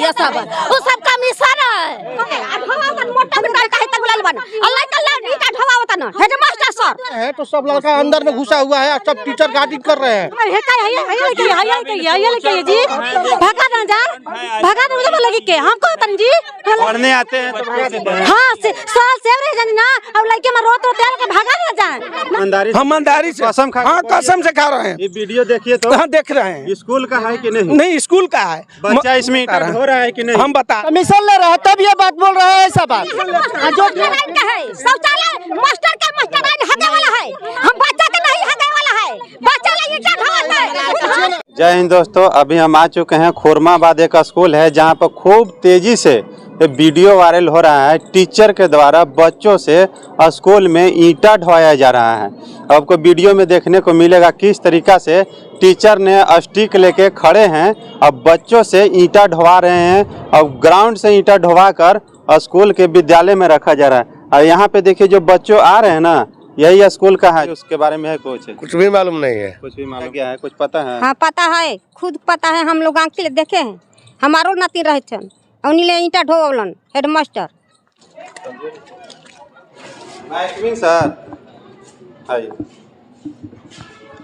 ये सब वो सब का मिशन है। हेडमास्टर सर है तो सब लड़का अंदर में घुसा हुआ है, सब टीचर गार्डिंग कर रहे हैं। हमको जी पढ़ने आते हैं तो भगा देते हैं। हाँ साल से रह ना अब लड़के में रोत रोते के भगा ना जाए। हम ईमानदारी से कसम खा हाँ कसम से खा रहे हैं। ये वीडियो देखिए तो हाँ देख रहे हैं। स्कूल का है कि नहीं? नहीं स्कूल का है। बच्चा इसमें इंटर हो रहा है कि नहीं? हम बता कमीशन ले रहे हैं तब ये बात बोल रहे हैं। ऐसा बात शौचालय मास्टर का मास्टर हगे वाला है, हम बच्चा का नहीं हगे वाला है, बच्चा नहीं ईटा ढोता है। जय हिंद दोस्तों, अभी हम आ चुके हैं खोरमाबाद एक स्कूल है जहां पर खूब तेजी से वीडियो वायरल हो रहा है। टीचर के द्वारा बच्चों से स्कूल में ईंटा ढोया जा रहा है। आपको वीडियो में देखने को मिलेगा किस तरीका से टीचर ने स्टिक लेके खड़े हैं अब बच्चों से ईंटा ढोवा रहे हैं। अब ग्राउंड से ईंटा ढोवा कर स्कूल के विद्यालय में रखा जा रहा है। और यहाँ पे देखिए जो बच्चों आ रहे हैं ना, यही स्कूल का है। उसके बारे में है कुछ भी मालूम नहीं है। कुछ भी मालूम क्या है? कुछ पता है? हाँ पता है, खुद पता है, हम लोग आंख देखे हैं, हमारो नाती रहे छन उन्हीं ले ईंटा ढोवलन हेडमास्टर।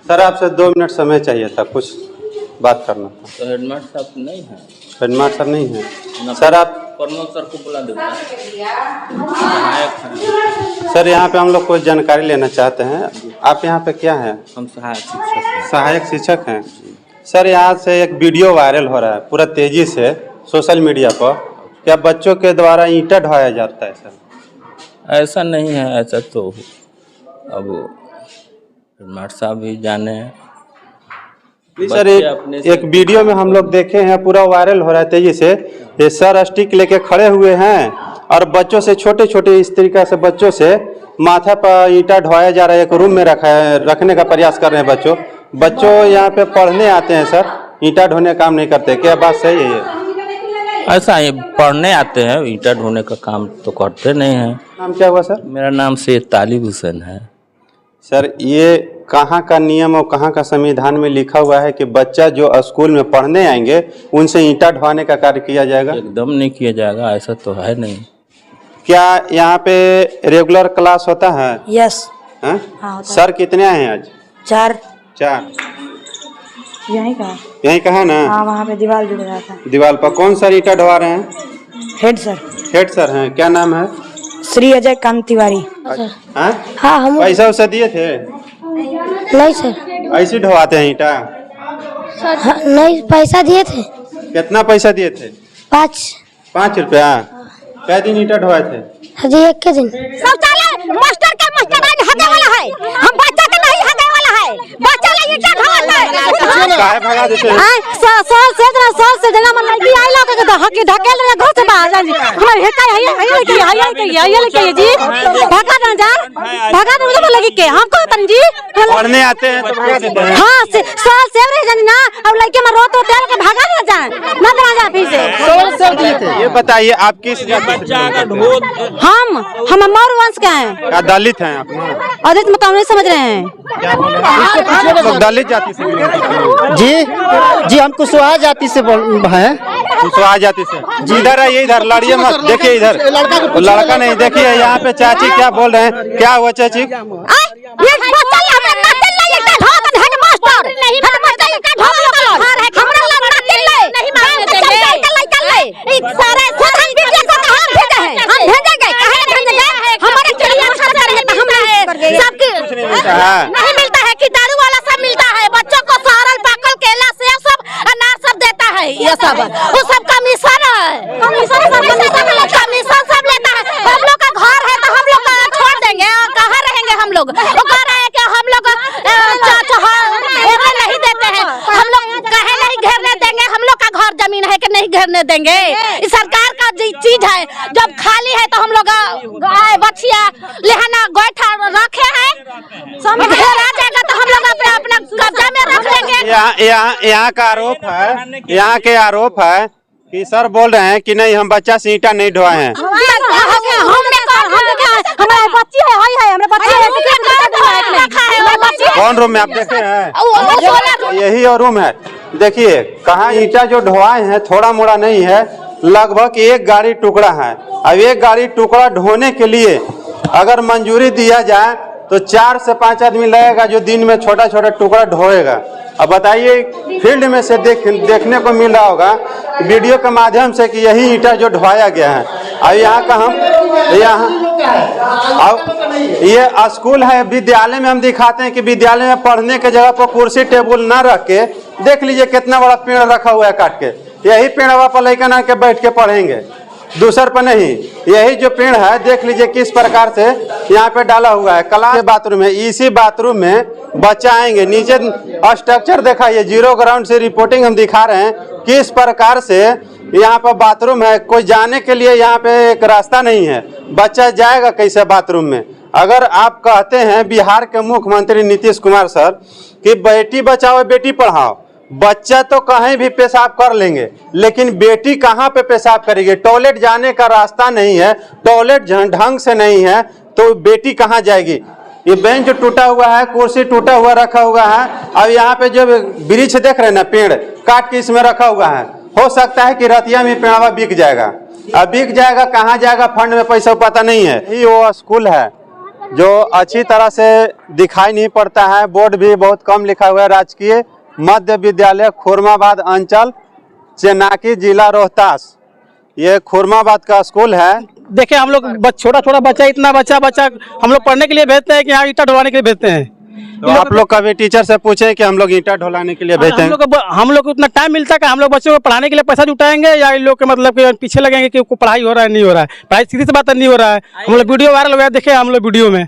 सर आपसे 2 मिनट समय चाहिए था, कुछ बात करना था। तो हेडमास्टर साहब नहीं है? हेडमास्टर नहीं है सर। आप प्रमोद सर को बुला देते हैं। सर यहाँ पे हम लोग कुछ जानकारी लेना चाहते हैं। आप यहाँ पे क्या है? हम सहायक शिक्षक हैं। सहायक शिक्षक हैं सर। यहाँ से एक वीडियो वायरल हो रहा है पूरा तेजी से सोशल मीडिया पर। क्या बच्चों के द्वारा ईंटा ढोया जाता है सर? ऐसा नहीं है, ऐसा तो अब हेडमास्टर साहब भी जाने। सर एक वीडियो में हम लोग देखे हैं पूरा वायरल हो रहा है तेजी से। ये सर स्टिक लेके खड़े हुए हैं और बच्चों से छोटे छोटे इस तरीका से बच्चों से माथा पर ईंटा ढोया जा रहा है। एक रूम में रखने का प्रयास कर रहे हैं बच्चों यहाँ पे पढ़ने आते हैं सर, ईंटा ढोने काम नहीं करते। क्या बात सही है? ऐसा ही पढ़ने आते हैं, ईंटा ढोने का काम तो करते नहीं हैं। नाम क्या हुआ सर? मेरा नाम सैयद तालिब हुसैन है। सर ये कहाँ का नियम और कहाँ का संविधान में लिखा हुआ है कि बच्चा जो स्कूल में पढ़ने आएंगे उनसे ईंटा ढोने का कार्य किया जाएगा? एकदम नहीं किया जाएगा, ऐसा तो है नहीं। क्या यहाँ पे रेगुलर क्लास होता है? यस हाँ, सर कितने आए हैं आज? 4 यहीं का यहीं कहा ना? हाँ, वहाँ पे दीवार जुड़ रहा था। दीवार पर कौन सा ईंटा ढोवा रहे हैं? Head sir. हेड सर हैं, क्या नाम है? श्री अजय कांत तिवारी। हाँ? हाँ हम पैसा वैसा दिए थे? नहीं सर। ऐसे ढोवाते हैं ईंटा? हाँ, नहीं पैसा दिए थे। कितना पैसा दिए थे? 5 रुपया। क्या दिन ईंटा ढोवाए थे? जी 1 के दिन। शौचालय मास्टर का मास्टर हगे वाला है, हम बच्चा का नहीं हगे वाला है, बच्चा नहीं ईटा ढोता है। काहे भगा देते हैं? साल से जना मन लगी आई लोग के हके ढकेल रे घर से बाहर जा जी। हमर हेका है जी भगा ना जा, भगा ना लगी के हमको तन जी पढ़ने आते हैं तो भगा देते हैं। हां से साल से रह जानी ना अब लड़के में रोत रोते के भगा ना जाए ना ना जा फिर से। ये बताइए आप किस जाति से? हम मौर्य वंश के हैं। क्या दलित हैं आप? अदित मतलब नहीं समझ रहे हैं। क्या बोल रहे हैं? लोग दलित जाति से बिलोंग करते हैं। जी हम कुशवाहा जाति से हैं। कुशवाहा जाति से जी। इधर है, ये इधर लड़िए मत, देखिए इधर लड़का नहीं, देखिए यहाँ पे चाची क्या बोल रहे हैं। क्या हुआ चाची? ये बच्चा हमें नातिन ले ईटा ढोता हेडमास्टर नहीं हेडमास्टर ईटा ढोता है, हमरा ला नातिन ले नहीं मारने देंगे। सारे हम वीडियो को हम भेजे हैं, हम भेजेंगे, काहे भेजेंगे? हमारे चिड़िया घर करेंगे तो हम सबके नहीं मिलता है कि दारू वाला सब मिलता है। बच्चों को सारल पाकल केला सेब सब अनार सब देता है। ये सब वो सब कमीशन है, कमीशन सब लेता है। हम लोग का घर है तो हम लोग छोड़ देंगे, कहाँ रहेंगे हम लोग? वो कह रहे हैं कि हम लोग घेरने नहीं देते हैं, हम लोग कहे नहीं घेरने देंगे। हम लोग का घर जमीन है कि नहीं घेरने देंगे? सरकार का चीज है, जब खाली है तो हम लोग गाय बछिया लेहाना गोइठा रखे हैं, सब घेरा जाएगा तो हम लोग अपना कब्जा में रख लेंगे। यहाँ का आरोप है, यहाँ के आरोप है कि सर बोल रहे हैं कि नहीं हम बच्चा से ईंटा नहीं ढोए हैं। कौन रूम में आप देखे हैं? यही और रूम है। देखिए कहाँ ईंटा जो ढोआए हैं थोड़ा मोड़ा नहीं है, लगभग 1 गाड़ी टुकड़ा है। अब 1 गाड़ी टुकड़ा ढोने के लिए अगर मंजूरी दिया जाए तो 4 से 5 आदमी लगेगा जो दिन में छोटा छोटा टुकड़ा ढोएगा। अब बताइए, फील्ड में से देखने को मिल रहा होगा वीडियो के माध्यम से कि यही ईंटा जो ढोया गया है। अब यहाँ का हम अब ये स्कूल है, विद्यालय में हम दिखाते हैं कि विद्यालय में पढ़ने के जगह पर कुर्सी टेबुल ना रख के देख लीजिए कितना बड़ा पेड़ रखा हुआ है काट के। यही पेड़ पर लेकर आके बैठ के पढ़ेंगे, दूसर पर नहीं। यही जो पेड़ है देख लीजिए किस प्रकार से यहाँ पे डाला हुआ है। क्लास बाथरूम है, इसी बाथरूम में बच्चा आएंगे। नीचे स्ट्रक्चर दिखाइए, 0 ग्राउंड से रिपोर्टिंग हम दिखा रहे हैं किस प्रकार से यहाँ पर बाथरूम है। कोई जाने के लिए यहाँ पे एक रास्ता नहीं है, बच्चा जाएगा कैसे बाथरूम में। अगर आप कहते हैं बिहार के मुख्यमंत्री नीतीश कुमार सर कि बेटी बचाओ बेटी पढ़ाओ, बच्चा तो कहीं भी पेशाब कर लेंगे, लेकिन बेटी कहाँ पे पेशाब करेगी? टॉयलेट जाने का रास्ता नहीं है, टॉयलेट ढंग से नहीं है तो बेटी कहाँ जाएगी? ये बेंच टूटा हुआ है, कुर्सी टूटा हुआ रखा हुआ है। अब यहाँ पे जो वृक्ष देख रहे हैं ना, पेड़ काट के इसमें रखा हुआ है। हो सकता है कि रतिया में पेड़वा बिक जाएगा। अब बिक जाएगा, कहाँ जाएगा? फंड में पैसा पता नहीं है। ये वो स्कूल है जो अच्छी तरह से दिखाई नहीं पड़ता है, बोर्ड भी बहुत कम लिखा हुआ है। राजकीय मध्य विद्यालय खुरमाबाद अंचल, चेनाकी, जिला रोहतास। ये खुरमाबाद का स्कूल है। देखिए हम लोग छोटा छोटा बच्चा, इतना बच्चा हम लोग पढ़ने के लिए भेजते हैं कि यहाँ ईंटा ढोने के लिए भेजते हैं। तो आप लोग कभी टीचर से पूछे कि हम लोग ईंटा ढोलाने के लिए भेजते हैं? हम लोग को उतना टाइम मिलता है कि हम लोग बच्चों को पढ़ाने के लिए पैसा जुटाएंगे या इन लोग के मतलब कि पीछे लगेंगे कि पढ़ाई हो रहा है नहीं हो रहा है? पढ़ाई सीधी सी बात नहीं हो रहा है। हम लोग वीडियो वायरल हुआ है, देखे हम लोग वीडियो में।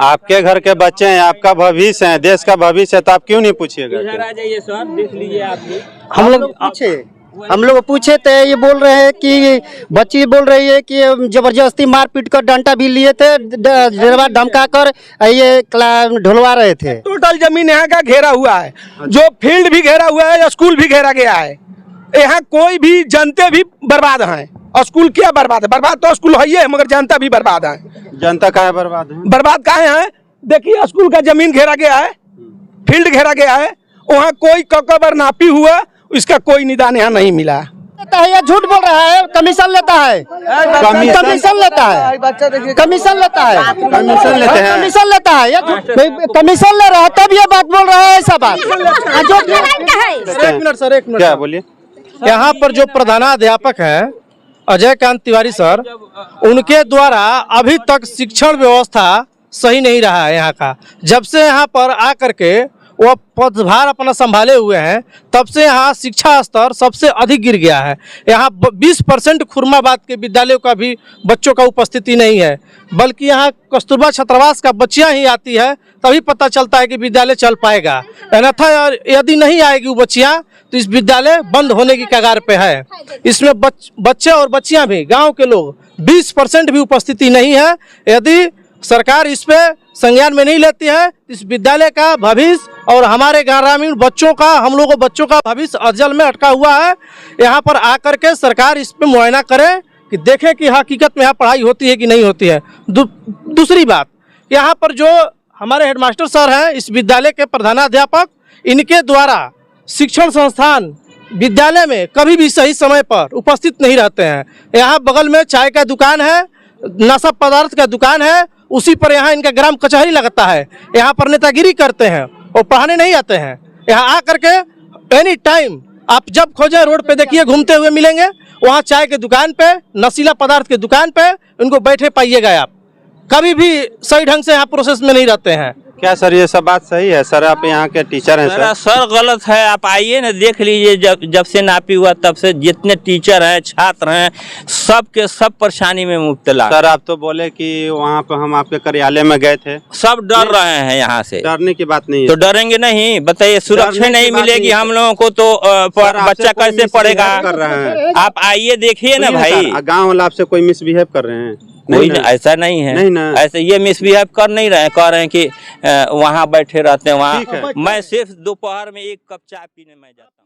आपके घर के बच्चे हैं, आपका भविष्य है, देश का भविष्य है, तो आप क्यों नहीं पूछिएगा? देख लीजिए आप। हम लोग पूछे थे, ये बोल रहे हैं कि बच्ची बोल रही है कि जबरदस्ती मार पीट कर डंडा भी लिए थे, धमका कर ये ढुलवा रहे थे। टोटल जमीन यहाँ का घेरा हुआ है, जो फील्ड भी घेरा हुआ है, स्कूल भी घेरा गया है। यहाँ कोई भी जनते भी बर्बाद हैं। और स्कूल क्या बर्बाद है? बर्बाद तो स्कूल है, मगर जनता भी बर्बाद है। जनता काहे बर्बाद है? बर्बाद काहे है? देखिए स्कूल का जमीन घेरा गया है, फील्ड घेरा गया है, वहाँ कोई कबर नापी हुआ, इसका कोई निदान यहाँ नहीं मिला। ये झूठ बोल रहा है, कमीशन लेता है, कमीशन लेता है, कमीशन लेता है, कमीशन लेते हैं, कमीशन लेता है, कमीशन ले रहा है तब ये बात बोल रहा है। ऐसा बात जो एक मिनट सर, एक मिनट क्या बोलिए। यहाँ पर जो प्रधानाध्यापक है अजय कांत तिवारी सर, उनके द्वारा अभी तक शिक्षण व्यवस्था सही नहीं रहा है यहाँ का। जब से यहाँ पर आकर के वो पदभार अपना संभाले हुए हैं, तब से यहाँ शिक्षा स्तर सबसे अधिक गिर गया है। यहाँ 20% खुरमाबाद के विद्यालयों का भी बच्चों का उपस्थिति नहीं है, बल्कि यहाँ कस्तूरबा छात्रावास का बच्चियाँ ही आती है, तभी पता चलता है कि विद्यालय चल पाएगा। अन्यथा यदि नहीं आएगी वो बच्चियाँ तो इस विद्यालय बंद होने की कगार पे है। इसमें बच्चे और बच्चियाँ भी, गाँव के लोग 20% भी उपस्थिति नहीं है। यदि सरकार इस पे संज्ञान में नहीं लेती है, इस विद्यालय का भविष्य और हमारे ग्रामीण बच्चों का, हम लोगों बच्चों का भविष्य अजल में अटका हुआ है। यहाँ पर आकर के सरकार इस पे मुआयना करे कि देखे कि हकीकत में यहाँ पढ़ाई होती है कि नहीं होती है। दूसरी बात, यहाँ पर जो हमारे हेडमास्टर सर हैं, इस विद्यालय के प्रधानाध्यापक, इनके द्वारा शिक्षण संस्थान विद्यालय में कभी भी सही समय पर उपस्थित नहीं रहते हैं। यहाँ बगल में चाय का दुकान है, नशा पदार्थ का दुकान है, उसी पर यहाँ इनका ग्राम कचहरी लगता है। यहाँ पर नेतागिरी करते हैं और पढ़ाने नहीं आते हैं। यहाँ आकर के एनी टाइम आप जब खोजें रोड पे देखिए घूमते हुए मिलेंगे। वहाँ चाय के दुकान पे, नशीला पदार्थ के दुकान पे उनको बैठे पाइएगा आप। कभी भी सही ढंग से यहाँ प्रोसेस में नहीं रहते हैं। क्या सर ये सब बात सही है? सर आप यहाँ के टीचर हैं सर। सर गलत है, आप आइए ना, देख लीजिए। जब से नापी हुआ तब से जितने टीचर हैं, छात्र हैं, सब के सब परेशानी में मुब्तला। सर आप तो बोले कि वहाँ पे हम आपके कार्यालय में गए थे। सब डर रहे हैं यहाँ से। डरने की बात नहीं है। तो डरेंगे नहीं? बताइए, सुरक्षा नहीं मिलेगी हम लोगों को तो बच्चा कैसे पढ़ेगा? कर रहे हैं आप आइए देखिए ना भाई। गाँव वाला आपसे कोई मिसबिहेव कर रहे हैं? नहीं, ऐसा नहीं है। नहीं ना, ऐसे ये मिसबिहेव कर नहीं रहे, कह रहे हैं कि वहाँ बैठे रहते हैं। वहाँ मैं सिर्फ दोपहर में 1 कप चाय पीने में जाता हूँ।